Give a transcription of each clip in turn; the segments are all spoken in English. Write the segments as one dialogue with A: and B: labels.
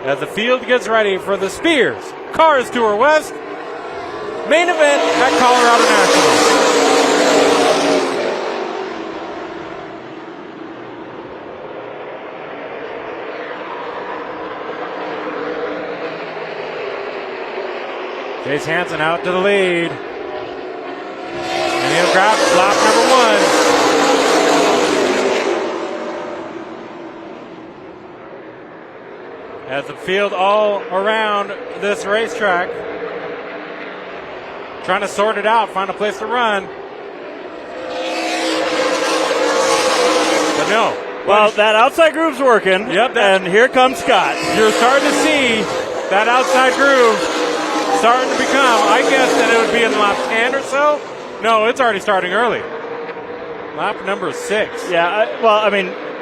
A: as the field gets ready for the Spears Cars Tour West main event at Colorado National. Chase Hansen out to the lead. And he'll grab lap number 1. As the field all around this racetrack, trying to sort it out, find a place to run. But no.
B: Well, that outside groove's working.
A: Yep.
B: And here comes Scott.
A: You're starting to see that outside groove starting to become, I guess that it would be in lap 10 or so. No, it's already starting early. Lap number 6.
B: Yeah,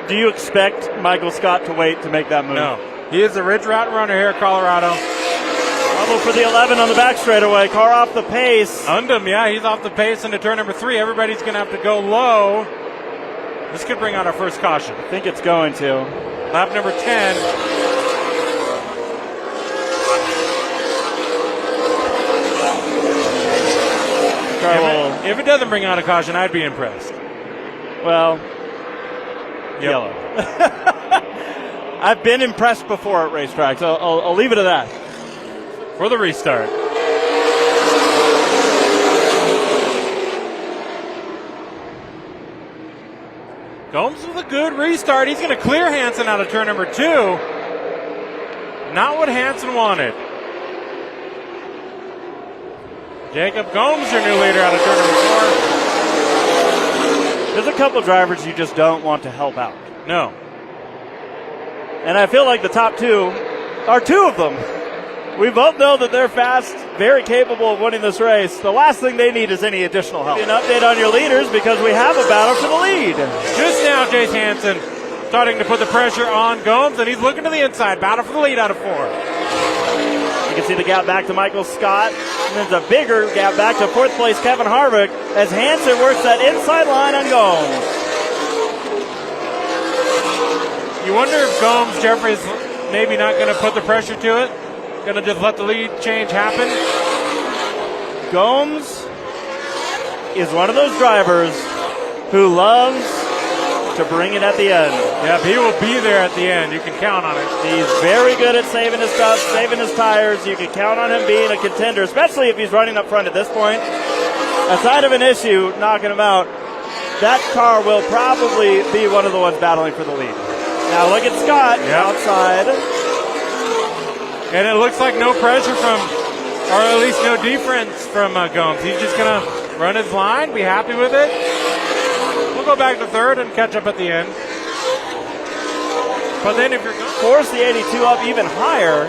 B: do you expect Michael Scott to wait to make that move?
A: No. He is the Ridge Rat runner here at Colorado.
B: Trouble for the 11 on the back straightaway. Car off the pace.
A: Undum, yeah, he's off the pace into turn number 3. Everybody's going to have to go low. This could bring out our first caution.
B: I think it's going to.
A: Lap number 10. If it doesn't bring out a caution, I'd be impressed.
B: Well, yellow. I've been impressed before at racetracks, so I'll leave it at that.
A: For the restart. Gomes with a good restart. He's going to clear Hansen out of turn number 2. Not what Hansen wanted. Jacob Gomes, your new leader, out of turn number 4.
B: There's a couple drivers you just don't want to help out.
A: No.
B: And I feel like the top 2 are 2 of them. We both know that they're fast, very capable of winning this race. The last thing they need is any additional help. An update on your leaders because we have a battle for the lead.
A: Just now, Chase Hansen starting to put the pressure on Gomes, and he's looking to the inside. Battle for the lead out of 4.
B: You can see the gap back to Michael Scott. And there's a bigger gap back to 4th place Kevin Harvick as Hansen works that inside line on Gomes.
A: You wonder if Gomes, Jeffrey's maybe not going to put the pressure to it? Going to just let the lead change happen?
B: Gomes is one of those drivers who loves to bring it at the end.
A: Yep, he will be there at the end. You can count on it.
B: He's very good at saving his stuff, saving his tires. You can count on him being a contender, especially if he's running up front at this point. Aside of an issue knocking him out, that car will probably be one of the ones battling for the lead. Now look at Scott outside.
A: And it looks like no pressure from, or at least no defense from Gomes. He's just going to run his line, be happy with it. We'll go back to 3rd and catch up at the end. But then if you're going to
B: force the 82 up even higher,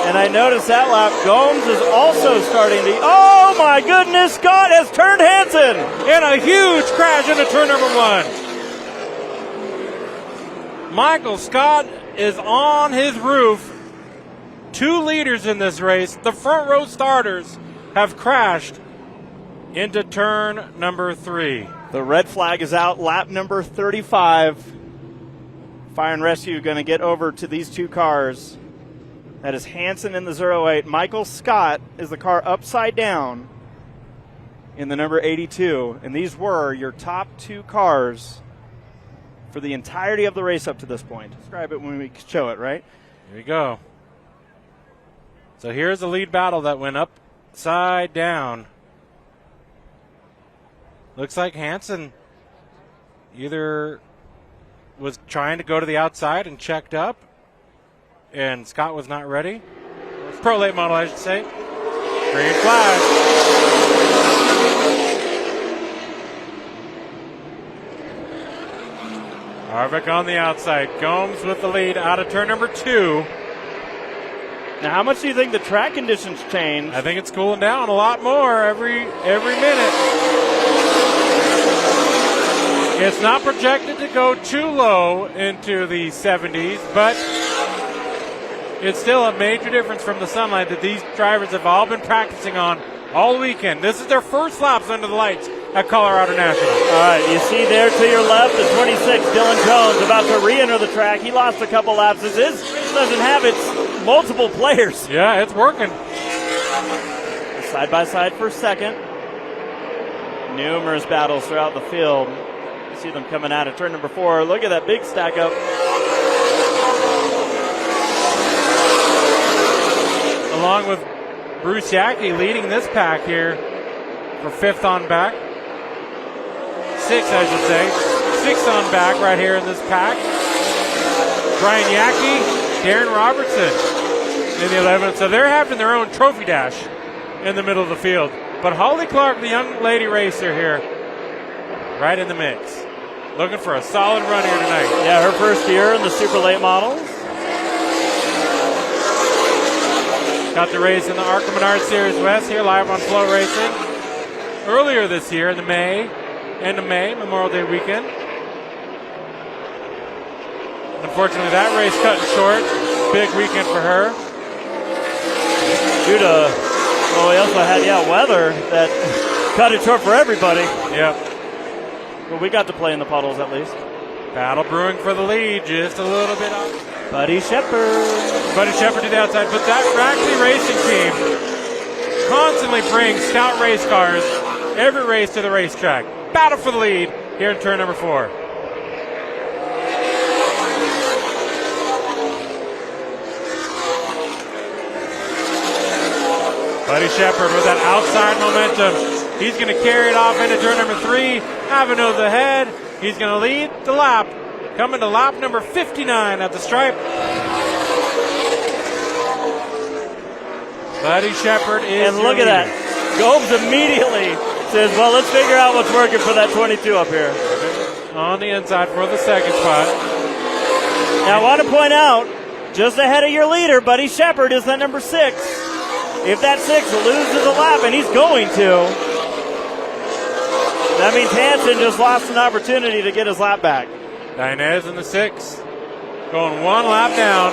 B: and I noticed that lap, Gomes is also starting to, oh my goodness, Scott has turned Hansen.
A: In a huge crash into turn number 1. Michael Scott is on his roof. 2 leaders in this race. The front row starters have crashed into turn number 3.
B: The red flag is out, lap number 35. Fire and Rescue going to get over to these 2 cars. That is Hansen in the 08. Michael Scott is the car upside down in the number 82. And these were your top 2 cars for the entirety of the race up to this point. Describe it when we show it, right?
A: Here we go. So here's the lead battle that went upside down. Looks like Hansen either was trying to go to the outside and checked up, and Scott was not ready. Pro late model, I should say. Green flag. Harvick on the outside. Gomes with the lead out of turn number 2.
B: Now, how much do you think the track conditions change?
A: I think it's cooling down a lot more every minute. It's not projected to go too low into the 70s, but it's still a major difference from the sunlight that these drivers have all been practicing on all weekend. This is their first laps under the lights at Colorado National.
B: All right, you see there to your left, the 26, Dylan Jones, about to re-enter the track. He lost a couple laps. This is doesn't have its multiple players.
A: Yeah, it's working.
B: Side by side for second. Numerous battles throughout the field. You see them coming out of turn number 4. Look at that big stack up.
A: Along with Bruce Yackey leading this pack here for 5th on back. 6th, I should say. 6th on back right here in this pack. Brian Yackey, Darren Robertson in the 11th. So they're having their own trophy dash in the middle of the field. But Holly Clark, the young lady racer here, right in the mix. Looking for a solid run here tonight.
B: Yeah, her first year in the super late models.
A: Got the race in the ARCA Menard Series West here live on FloRacing. Earlier this year in the end of May, Memorial Day weekend. Unfortunately, that race cutting short. Big weekend for her.
B: Due to, well, we also had, weather that cut it short for everybody.
A: Yep.
B: But we got to play in the puddles at least.
A: Battle brewing for the lead, just a little bit off.
B: Buddy Shepard.
A: Buddy Shepard to the outside, but that Rackley Racing team constantly brings stout race cars every race to the racetrack. Battle for the lead here in turn number 4. Buddy Shepard with that outside momentum. He's going to carry it off into turn number 3. Avenue the head. He's going to lead the lap. Coming to lap number 59 at the stripe. Buddy Shepard is.
B: And look at that. Gomes immediately says, well, let's figure out what's working for that 22 up here.
A: On the inside for the second spot.
B: Now, I want to point out, just ahead of your leader, Buddy Shepard is that number 6. If that 6 loses a lap, and he's going to, that means Hansen just lost an opportunity to get his lap back.
A: Dinez in the 6, going 1 lap down.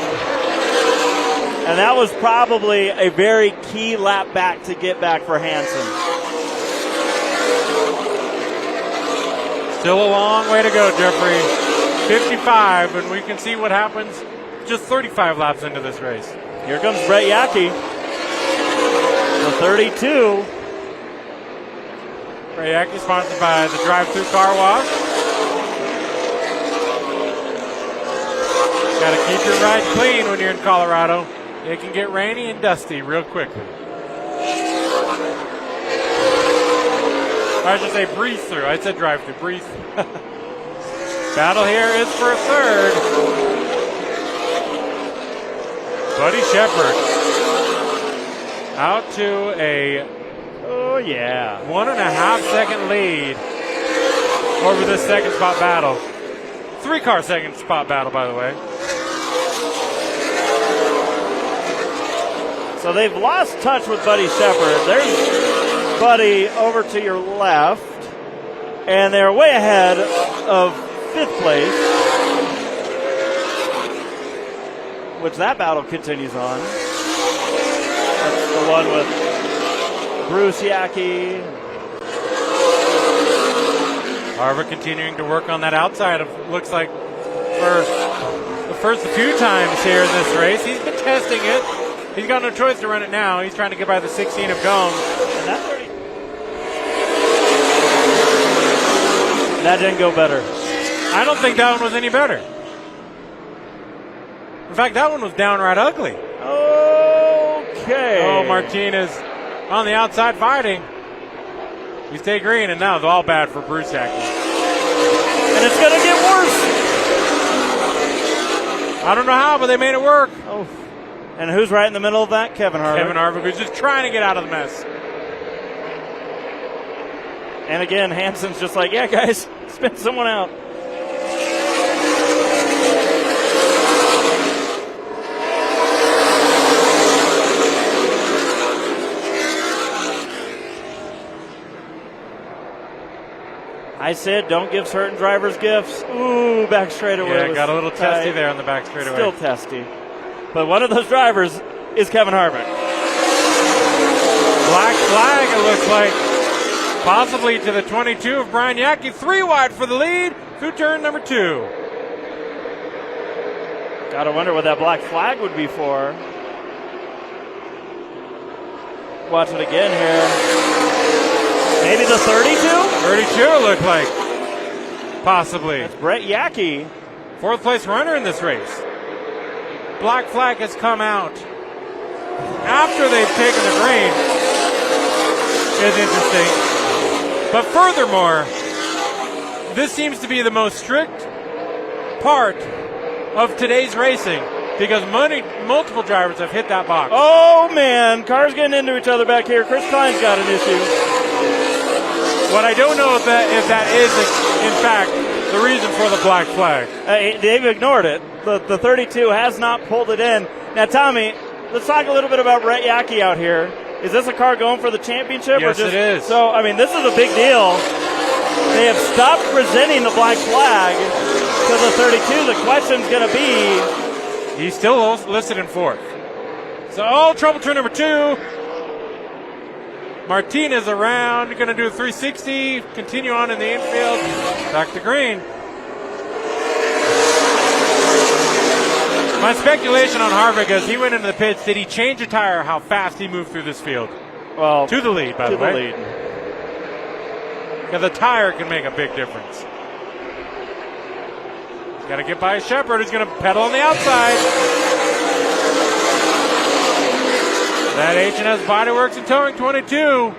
B: And that was probably a very key lap back to get back for Hansen.
A: Still a long way to go, Jeffrey. 55, and we can see what happens just 35 laps into this race.
B: Here comes Brett Yackey. The 32.
A: Brett Yackey sponsored by the drive-thru car wash. Got to keep your ride clean when you're in Colorado. It can get rainy and dusty real quickly. I should say breeze through. I said drive through. Breeze through. Battle here is for 3rd. Buddy Shepard out to a 1.5 second lead over this second spot battle. 3-car second spot battle, by the way.
B: So they've lost touch with Buddy Shepard. There's Buddy over to your left. And they're way ahead of 5th place. Which that battle continues on. That's the one with Bruce Yackey.
A: Harvick continuing to work on that outside of, looks like, for the first few times here in this race. He's been testing it. He's got no choice to run it now. He's trying to get by the 16 of Gomes.
B: And that didn't go better.
A: I don't think that one was any better. In fact, that one was downright ugly.
B: Okay.
A: Oh, Martinez on the outside fighting. We stay green, and now it's all bad for Bruce Yackey.
B: And it's going to get worse.
A: I don't know how, but they made it work.
B: Oh. And who's right in the middle of that? Kevin Harvick.
A: Kevin Harvick, who's just trying to get out of the mess.
B: And again, Hansen's just like, yeah, guys, spin someone out. I said, don't give certain drivers gifts. Ooh, back straightaway.
A: Yeah, got a little testy there on the back straightaway.
B: Still testy. But one of those drivers is Kevin Harvick.
A: Black flag, it looks like. Possibly to the 22 of Brian Yackey. 3 wide for the lead through turn number 2.
B: Gotta wonder what that black flag would be for. Watch it again here. Maybe the 32?
A: 32 looked like. Possibly.
B: That's Brett Yackey.
A: Fourth place runner in this race. Black flag has come out after they've taken the green. It's interesting. But furthermore, this seems to be the most strict part of today's racing because multiple drivers have hit that box.
B: Oh, man. Cars getting into each other back here. Chris Klein's got an issue.
A: What I don't know if that is, in fact, the reason for the black flag.
B: They've ignored it. The 32 has not pulled it in. Now, Tommy, let's talk a little bit about Brett Yackey out here. Is this a car going for the championship?
A: Yes, it is.
B: So, I mean, this is a big deal. They have stopped presenting the black flag to the 32. The question's going to be...
A: He's still listed in fourth. So, trouble turn number 2. Martinez around, going to do a 360, continue on in the infield, back to green. My speculation on Harvick as he went into the pits, did he change a tire how fast he moved through this field?
B: Well,
A: to the lead, by the way.
B: lead.
A: Because the tire can make a big difference. He's got to get by Shepard, who's going to pedal on the outside. That H&S Bodyworks and Towing 22.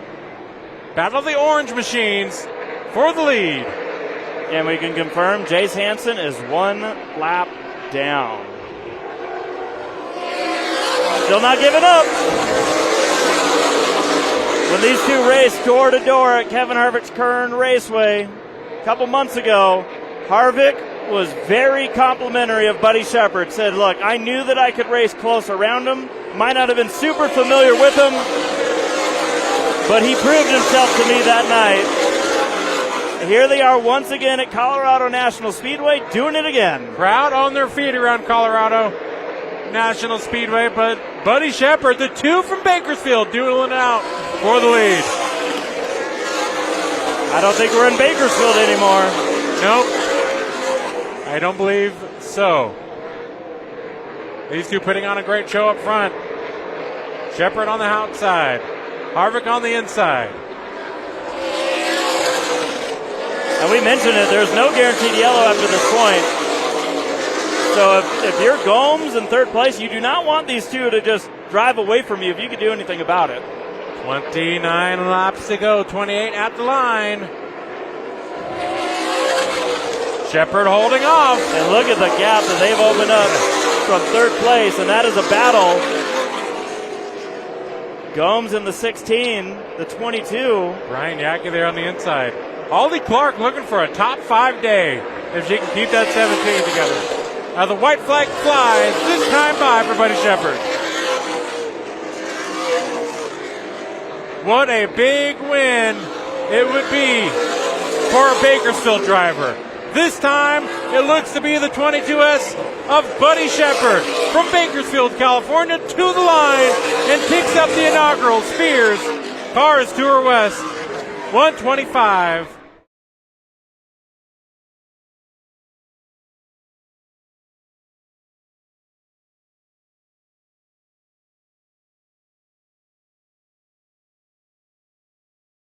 A: Battle of the Orange Machines for the lead.
B: And we can confirm Jace Hansen is 1 lap down. Still not giving up. When these two raced door to door at Kevin Harvick's Kern Raceway a couple months ago, Harvick was very complimentary of Buddy Shepard. Said, look, I knew that I could race close around him. Might not have been super familiar with him, but he proved himself to me that night. Here they are once again at Colorado National Speedway, doing it again.
A: Crowd on their feet around Colorado National Speedway, but Buddy Shepard, the 2 from Bakersfield, dueling it out for the lead.
B: I don't think we're in Bakersfield anymore.
A: Nope. I don't believe so. These two putting on a great show up front. Shepard on the outside. Harvick on the inside.
B: And we mentioned it, there's no guaranteed yellow after this point. So if you're Gomes in third place, you do not want these two to just drive away from you if you could do anything about it.
A: 29 laps to go, 28 at the line. Shepard holding off.
B: And look at the gap that they've opened up from third place, and that is a battle. Gomes in the 16, the 22.
A: Brian Yackey there on the inside. Aldi Clark looking for a top 5 day if she can keep that 17 together. Now the white flag flies, this time by for Buddy Shepard. What a big win it would be for a Bakersfield driver. This time, it looks to be the 22S of Buddy Shepard from Bakersfield, California, to the line and picks up the inaugural Spears Cars Tour West 125